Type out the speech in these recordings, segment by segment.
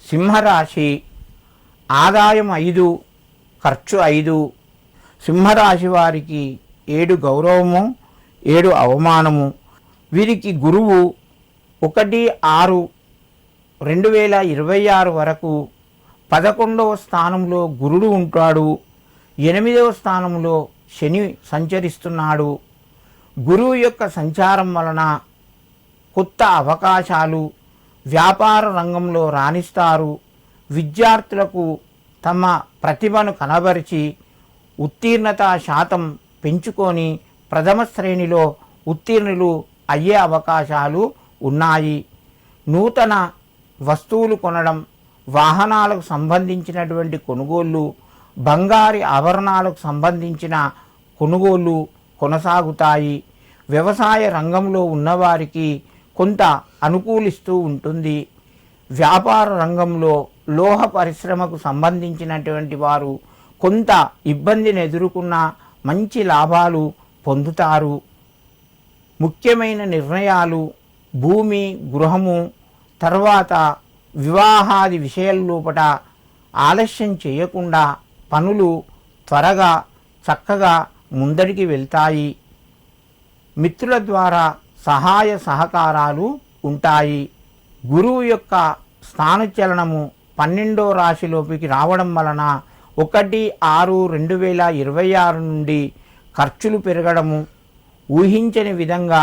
సింహరాశి ఆదాయం 5, ఖర్చు 5. సింహరాశి వారికి 7 గౌరవము, 7 అవమానము. వీరికి గురువు 1/6/2026 వరకు 11వ స్థానంలో గురుడు ఉంటాడు. 8వ స్థానంలో శని సంచరిస్తున్నాడు. గురువు యొక్క సంచారం వలన కొత్త అవకాశాలు, వ్యాపార రంగంలో రాణిస్తారు. విద్యార్థులకు తమ ప్రతిభను కనబరిచి ఉత్తీర్ణతా శాతం పెంచుకొని ప్రథమ శ్రేణిలో ఉత్తీర్ణులు అయ్యే అవకాశాలు ఉన్నాయి. నూతన వస్తువులు కొనడం, వాహనాలకు సంబంధించినటువంటి కొనుగోళ్ళు, బంగారు ఆభరణాలకు సంబంధించిన కొనుగోళ్ళు కొనసాగుతాయి. వ్యవసాయ రంగంలో ఉన్నవారికి కొంత అనుకూలిస్తూ ఉంటుంది. వ్యాపార రంగంలో లోహ పరిశ్రమకు సంబంధించినటువంటి వారు కొంత ఇబ్బందిని ఎదుర్కొన్న మంచి లాభాలు పొందుతారు. ముఖ్యమైన నిర్ణయాలు, భూమి, గృహము, తర్వాత వివాహాది విషయాల లోపల ఆలస్యం చేయకుండా పనులు త్వరగా చక్కగా ముందడికి వెళ్తాయి. మిత్రుల ద్వారా సహాయ సహకారాలు ఉంటాయి. గురువు యొక్క స్థానచలనము 12వ రాశిలోకి రావడం వలన 1/6/2026 నుండి ఖర్చులు పెరగడము, ఊహించని విధంగా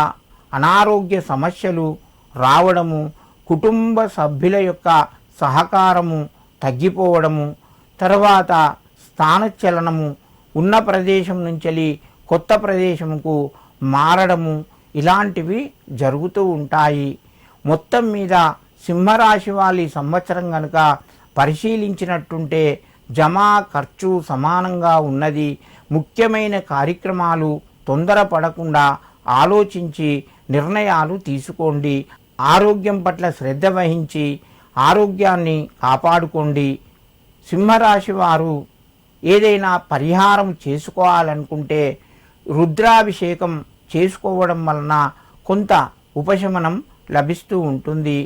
అనారోగ్య సమస్యలు రావడము, కుటుంబ సభ్యుల యొక్క సహకారము తగ్గిపోవడము, తర్వాత స్థానచలనము ఉన్న ప్రదేశం నుంచి కొత్త ప్రదేశంకు మారడము, ఇలాంటివి జరుగుతూ ఉంటాయి. మొత్తం మీద సింహరాశి వాళ్ళ ఈ సంవత్సరం కనుక పరిశీలించినట్టుంటే జమా ఖర్చు సమానంగా ఉన్నది. ముఖ్యమైన కార్యక్రమాలు తొందరపడకుండా ఆలోచించి నిర్ణయాలు తీసుకోండి. ఆరోగ్యం పట్ల శ్రద్ధ వహించి ఆరోగ్యాన్ని కాపాడుకోండి. సింహరాశి వారు ఏదైనా పరిహారం చేసుకోవాలనుకుంటే రుద్రాభిషేకం చేసుకోవడం వలన కొంత ఉపశమనం లభిస్తూ ఉంటుంది.